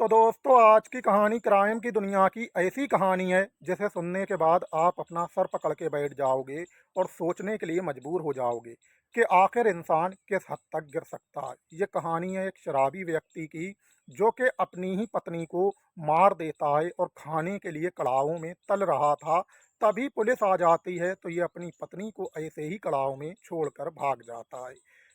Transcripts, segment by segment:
दोस्तों, आज की कहानी क्राइम की दुनिया की ऐसी कहानी है जिसे सुनने के बाद आप अपना सर पकड़ के बैठ जाओगे और सोचने के लिए मजबूर हो जाओगे कि आखिर इंसान किस हद तक गिर सकता है। ये कहानी है एक शराबी व्यक्ति की जो कि अपनी ही पत्नी को मार देता है और खाने के लिए कड़ाहों में तल रहा था। तभी पुलिस आ जाती है तो ये अपनी पत्नी को ऐसे ही कड़ाहों में छोड़कर भाग जाता है।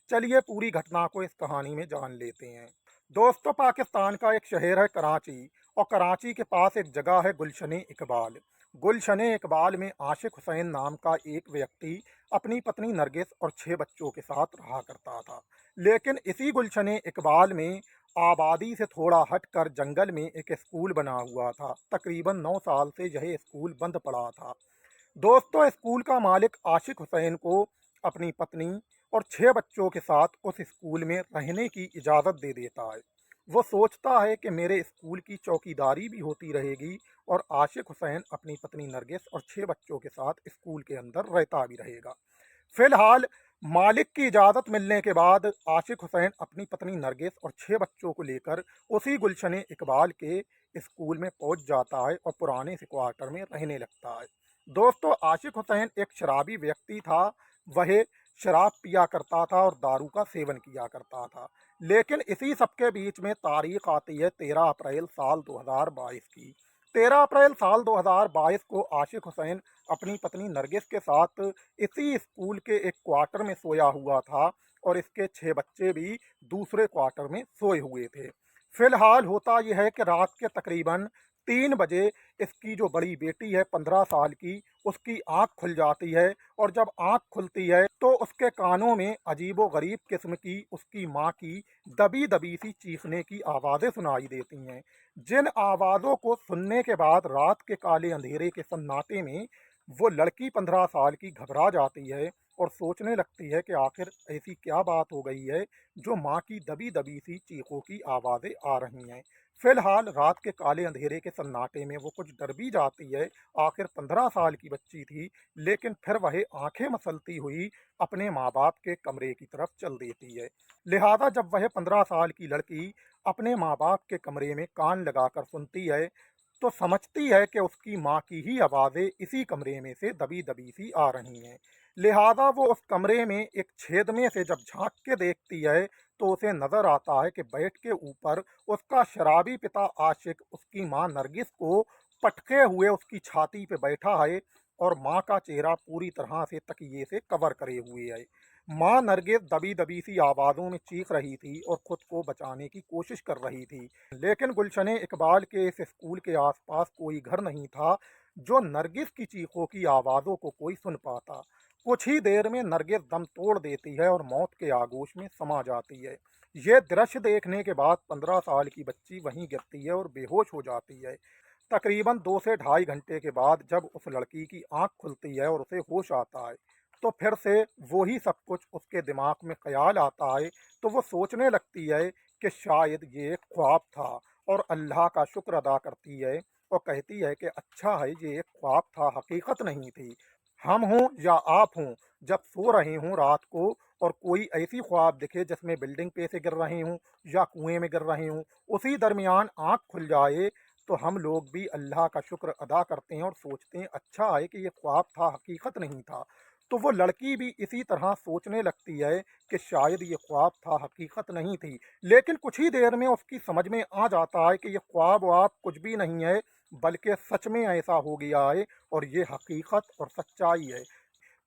चलिए पूरी घटना को इस कहानी में जान लेते हैं। दोस्तों, पाकिस्तान का एक शहर है कराची और कराची के पास एक जगह है गुलशन इकबाल। गुलशन इकबाल में आशिक हुसैन नाम का एक व्यक्ति अपनी पत्नी नरगिस और 6 बच्चों के साथ रहा करता था। लेकिन इसी गुलशन इकबाल में आबादी से थोड़ा हटकर जंगल में एक स्कूल बना हुआ था। तकरीबन 9 साल से यह स्कूल बंद पड़ा था। दोस्तों, स्कूल का मालिक आशिक हुसैन को अपनी पत्नी और 6 बच्चों के साथ उस स्कूल में रहने की इजाज़त दे देता है। वो सोचता है कि मेरे स्कूल की चौकीदारी भी होती रहेगी और आशिक हुसैन अपनी पत्नी नरगिस और 6 बच्चों के साथ स्कूल के अंदर रहता भी रहेगा। फिलहाल मालिक की इजाज़त मिलने के बाद आशिक हुसैन अपनी पत्नी नरगिस और 6 बच्चों को लेकर उसी गुलशन इकबाल के स्कूल में पहुंच जाता है और पुराने से क्वार्टर में रहने लगता है। दोस्तों, आशिक हुसैन एक शराबी व्यक्ति था। वह शराब पिया करता था और दारू का सेवन किया करता था। लेकिन इसी सबके बीच में तारीख आती है 13 अप्रैल साल 2022 की। 13 अप्रैल साल 2022 को आशिक हुसैन अपनी पत्नी नरगिस के साथ इसी स्कूल के एक क्वार्टर में सोया हुआ था और इसके 6 बच्चे भी दूसरे क्वार्टर में सोए हुए थे। फिलहाल होता यह है कि रात के तकरीबन 3 बजे इसकी जो बड़ी बेटी है 15 साल की, उसकी आंख खुल जाती है और जब आंख खुलती है तो उसके कानों में अजीबो गरीब किस्म की उसकी माँ की दबी दबी सी चीखने की आवाज़ें सुनाई देती हैं। जिन आवाज़ों को सुनने के बाद रात के काले अंधेरे के सन्नाटे में वो लड़की 15 साल की घबरा जाती है और सोचने लगती है कि आखिर ऐसी क्या बात हो गई है जो माँ की दबी दबी सी चीखों की आवाज़ें आ रही हैं। फिलहाल रात के काले अंधेरे के सन्नाटे में वो कुछ डर भी जाती है। आखिर 15 साल की बच्ची थी, लेकिन फिर वह आंखें मसलती हुई अपने माँ बाप के कमरे की तरफ चल देती है। लिहाजा जब वह 15 साल की लड़की अपने माँ बाप के कमरे में कान लगाकर सुनती है तो समझती है कि उसकी माँ की ही आवाज़ें इसी कमरे में से दबी दबी सी आ रही हैं। लिहाजा वो उस कमरे में एक छेद में से जब झांक के देखती है तो उसे नज़र आता है कि बेड के ऊपर उसका शराबी पिता आशिक उसकी माँ नरगिस को पटके हुए उसकी छाती पे बैठा है और माँ का चेहरा पूरी तरह से तकिए से कवर करे हुए है। माँ नरगिस दबी दबी सी आवाज़ों में चीख रही थी और खुद को बचाने की कोशिश कर रही थी। लेकिन गुलशन इकबाल के इस स्कूल के आसपास कोई घर नहीं था जो नरगिस की चीखों की आवाज़ों को कोई सुन पाता। कुछ ही देर में नरगिस दम तोड़ देती है और मौत के आगोश में समा जाती है। यह दृश्य देखने के बाद 15 साल की बच्ची वहीं गिरती है और बेहोश हो जाती है। तकरीबन 2 से ढाई घंटे के बाद जब उस लड़की की आंख खुलती है और उसे होश आता है तो फिर से वो ही सब कुछ उसके दिमाग में ख्याल आता है। तो वो सोचने लगती है कि शायद ये एक ख्वाब था और अल्लाह का शुक्र अदा करती है और कहती है कि अच्छा है ये एक ख्वाब था, हकीकत नहीं थी। हम हों या आप हों, जब सो रहे हों रात को और कोई ऐसी ख्वाब दिखे जिसमें बिल्डिंग पे से गिर रहे हों या कुएं में गिर रहे हों, उसी दरमियान आंख खुल जाए तो हम लोग भी अल्लाह का शुक्र अदा करते हैं और सोचते हैं अच्छा है कि ये ख्वाब था, हकीकत नहीं था। तो वो लड़की भी इसी तरह सोचने लगती है कि शायद ये ख्वाब था, हकीकत नहीं थी। लेकिन कुछ ही देर में उसकी समझ में आ जाता है कि ये ख्वाब वाब कुछ भी नहीं है, बल्कि सच में ऐसा हो गया है और ये हकीकत और सच्चाई है।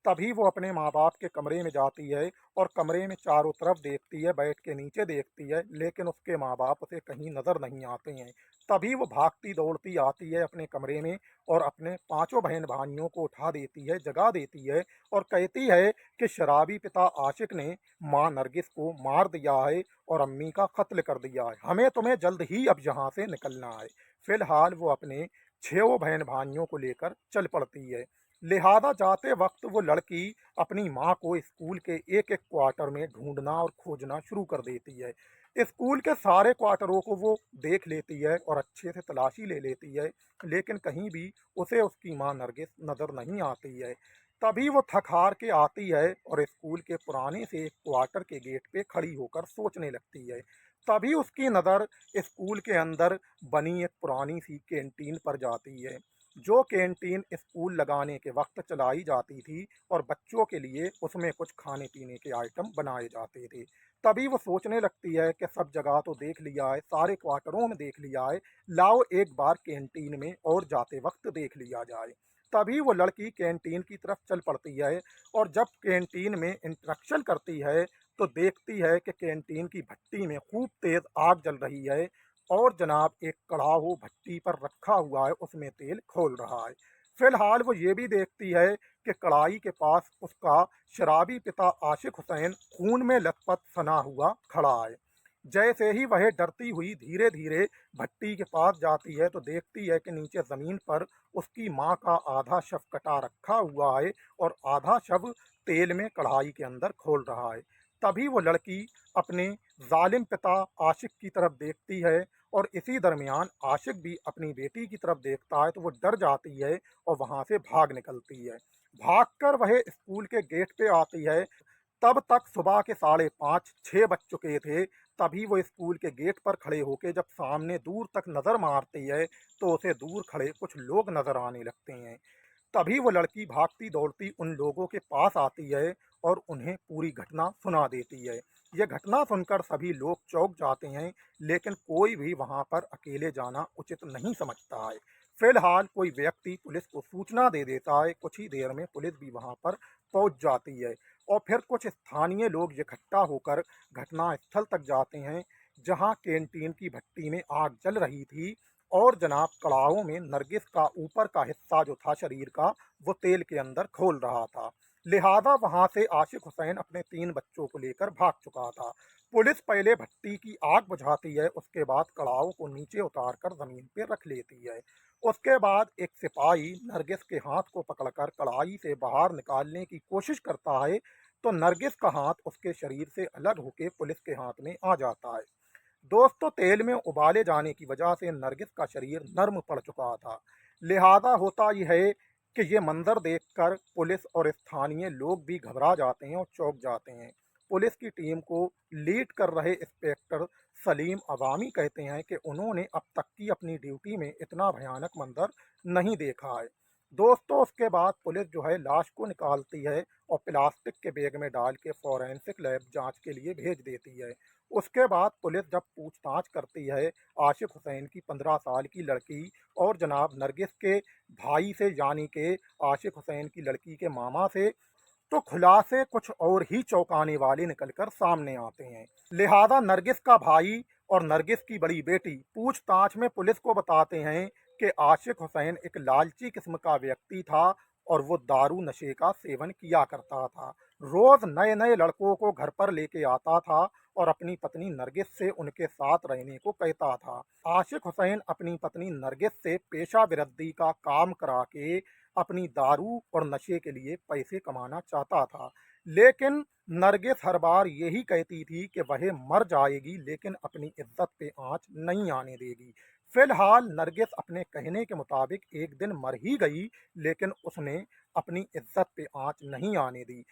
तभी वो अपने माँ बाप के कमरे में जाती है और कमरे में चारों तरफ देखती है, बेड के नीचे देखती है, लेकिन उसके माँ बाप उसे कहीं नज़र नहीं आते हैं। तभी वो भागती दौड़ती आती है अपने कमरे में और अपने पांचों बहन भाइयों को उठा देती है, जगा देती है और कहती है कि शराबी पिता आशिक ने माँ नरगिस को मार दिया है और अम्मी का कत्ल कर दिया है। हमें तुम्हें जल्द ही अब यहाँ से निकलना है। फिलहाल वो अपने 6 बहन भाइयों को लेकर चल पड़ती है। लिहाजा जाते वक्त वो लड़की अपनी माँ को स्कूल के एक एक क्वार्टर में ढूंढना और खोजना शुरू कर देती है। स्कूल के सारे क्वार्टरों को वो देख लेती है और अच्छे से तलाशी ले लेती है, लेकिन कहीं भी उसे उसकी माँ नरगिस नज़र नहीं आती है। तभी वो थक हार के आती है और स्कूल के पुराने से एक क्वार्टर के गेट पे खड़ी होकर सोचने लगती है। तभी उसकी नज़र स्कूल के अंदर बनी एक पुरानी सी कैंटीन पर जाती है, जो कैंटीन स्कूल लगाने के वक्त चलाई जाती थी और बच्चों के लिए उसमें कुछ खाने पीने के आइटम बनाए जाते थे। तभी वो सोचने लगती है कि सब जगह तो देख लिया है, सारे क्वार्टरों में देख लिया है, लाओ एक बार कैंटीन में और जाते वक्त देख लिया जाए। तभी वो लड़की कैंटीन की तरफ चल पड़ती है और जब कैंटीन में इंस्ट्रक्शन करती है तो देखती है कि कैंटीन की भट्टी में खूब तेज आग जल रही है और जनाब एक कड़ाह भट्टी पर रखा हुआ है, उसमें तेल खौल रहा है। फिलहाल वो ये भी देखती है कि कड़ाही के पास उसका शराबी पिता आशिक हुसैन खून में लथपथ सना हुआ खड़ा है। जैसे ही वह डरती हुई धीरे धीरे भट्टी के पास जाती है तो देखती है कि नीचे जमीन पर उसकी माँ का आधा शव कटा रखा हुआ है और आधा शव तेल में कढ़ाई के अंदर खोल रहा है। तभी वो लड़की अपने जालिम पिता आशिक की तरफ देखती है और इसी दरमियान आशिक भी अपनी बेटी की तरफ देखता है तो वो डर जाती है और वहां से भाग निकलती है। भागकर वह स्कूल के गेट पे आती है। तब तक सुबह के 5:30-6 बज चुके थे। तभी वो स्कूल के गेट पर खड़े होके जब सामने दूर तक नजर मारती है तो उसे दूर खड़े कुछ लोग नजर आने लगते हैं। तभी वो लड़की भागती दौड़ती उन लोगों के पास आती है और उन्हें पूरी घटना सुना देती है। ये घटना सुनकर सभी लोग चौंक जाते हैं, लेकिन कोई भी वहां पर अकेले जाना उचित नहीं समझता है। फिलहाल कोई व्यक्ति पुलिस को सूचना दे देता है। कुछ ही देर में पुलिस भी वहां पर पहुंच जाती है और फिर कुछ स्थानीय लोग इकट्ठा होकर घटना स्थल तक जाते हैं, जहां कैंटीन की भट्टी में आग जल रही थी और जनाब कड़ाहों में नरगिस का ऊपर का हिस्सा जो था शरीर का वो तेल के अंदर खोल रहा था। लिहाजा वहां से आशिक हुसैन अपने 3 बच्चों को लेकर भाग चुका था। पुलिस पहले भट्टी की आग बुझाती है, उसके बाद कड़ाहों को नीचे उतार कर जमीन पर रख लेती है। उसके बाद एक सिपाही नरगिस के हाथ को पकड़कर कड़ाही से बाहर निकालने की कोशिश करता है तो नरगिस का हाथ उसके शरीर से अलग होकर पुलिस के हाथ में आ जाता है। दोस्तों, तेल में उबाले जाने की वजह से नरगिस का शरीर नर्म पड़ चुका था। लिहाजा होता यह है कि ये मंजर देखकर पुलिस और स्थानीय लोग भी घबरा जाते हैं और चौंक जाते हैं। पुलिस की टीम को लीड कर रहे इंस्पेक्टर सलीम अवामी कहते हैं कि उन्होंने अब तक की अपनी ड्यूटी में इतना भयानक मंजर नहीं देखा है। दोस्तों, उसके बाद पुलिस जो है लाश को निकालती है और प्लास्टिक के बैग में डाल के फॉरेंसिक लैब जांच के लिए भेज देती है। उसके बाद पुलिस जब पूछताछ करती है आशिक हुसैन की 15 साल की लड़की और जनाब नरगिस के भाई से, यानी के आशिक हुसैन की लड़की के मामा से, तो खुलासे कुछ और ही चौंकाने वाले निकलकर सामने आते हैं। लिहाजा नरगिस का भाई और नरगिस की बड़ी बेटी पूछताछ में पुलिस को बताते हैं कि आशिक हुसैन एक लालची किस्म का व्यक्ति था और वो दारू नशे का सेवन किया करता था। रोज नए नए लड़कों को घर पर लेके आता था और अपनी पत्नी नरगिस से उनके साथ रहने को कहता था। आशिक हुसैन अपनी पत्नी नरगिस से पेशा विरद्दी का काम करा के अपनी दारू और नशे के लिए पैसे कमाना चाहता था, लेकिन नरगिस हर बार यही कहती थी कि वह मर जाएगी लेकिन अपनी इज्जत पे आंच नहीं आने देगी। फिलहाल नरगिस अपने कहने के मुताबिक एक दिन मर ही गई, लेकिन उसने अपनी इज्जत पे आंच नहीं आने दी।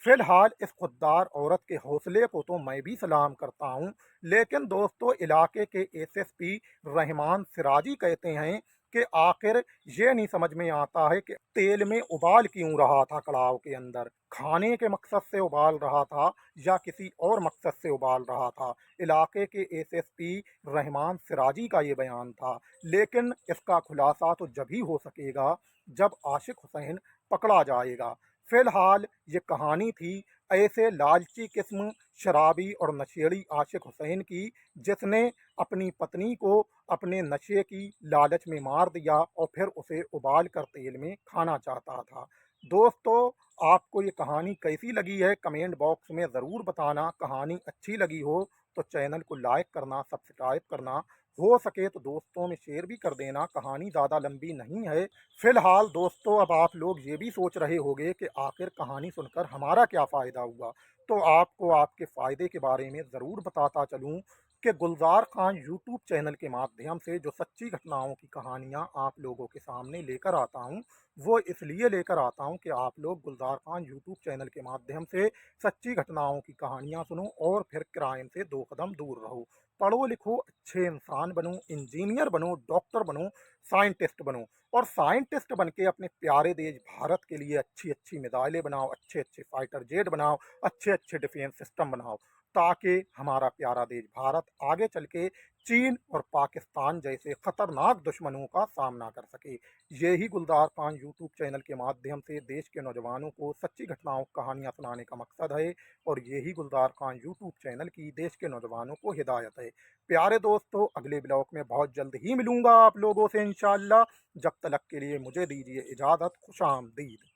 फिलहाल इस खुददार औरत के हौसले को तो मैं भी सलाम करता हूँ, लेकिन दोस्तों इलाके के एसएसपी रहमान सिराजी कहते हैं कि आखिर ये नहीं समझ में आता है कि तेल में उबाल क्यों रहा था, कड़ाव के अंदर खाने के मकसद से उबाल रहा था या किसी और मकसद से उबाल रहा था। इलाके के एसएसपी रहमान सिराजी का ये बयान था, लेकिन इसका खुलासा तो जब ही हो सकेगा जब आशिक हुसैन पकड़ा जाएगा। फिलहाल ये कहानी थी ऐसे लालची किस्म शराबी और नशेड़ी आशिक हुसैन की, जिसने अपनी पत्नी को अपने नशे की लालच में मार दिया और फिर उसे उबाल कर तेल में खाना चाहता था। दोस्तों, आपको ये कहानी कैसी लगी है कमेंट बॉक्स में ज़रूर बताना। कहानी अच्छी लगी हो तो चैनल को लाइक करना, सब्सक्राइब करना, हो सके तो दोस्तों में शेयर भी कर देना। कहानी ज़्यादा लंबी नहीं है। फिलहाल दोस्तों, अब आप लोग ये भी सोच रहे होंगे कि आखिर कहानी सुनकर हमारा क्या फ़ायदा हुआ, तो आपको आपके फ़ायदे के बारे में ज़रूर बताता चलूँ कि गुलज़ार खान यूट्यूब चैनल के माध्यम से जो सच्ची घटनाओं की कहानियाँ आप लोगों के सामने लेकर आता हूँ, वो इसलिए लेकर आता हूँ कि आप लोग गुलज़ार खान यूट्यूब चैनल के माध्यम से सच्ची घटनाओं की कहानियाँ सुनो और फिर क्राइम से 2 कदम दूर रहो। पढ़ो लिखो, अच्छे इंसान बनो, इंजीनियर बनो, डॉक्टर बनो, साइंटिस्ट बनो और साइंटिस्ट बन के अपने प्यारे देश भारत के लिए अच्छी-अच्छी मिसाइलें बनाओ, अच्छे-अच्छे फाइटर जेट बनाओ, अच्छे-अच्छे डिफेंस सिस्टम बनाओ, ताकि हमारा प्यारा देश भारत आगे चल के चीन और पाकिस्तान जैसे खतरनाक दुश्मनों का सामना कर सके। यही गुलजार खान यूट्यूब चैनल के माध्यम से देश के नौजवानों को सच्ची घटनाओं कहानियां सुनाने का मकसद है और यही गुलजार खान यूट्यूब चैनल की देश के नौजवानों को हिदायत है। प्यारे दोस्तों, अगले ब्लॉग में बहुत जल्द ही मिलूंगा आप लोगों से इंशाल्लाह। जब तक के लिए मुझे दीजिए इजाज़त। खुश आमदीद।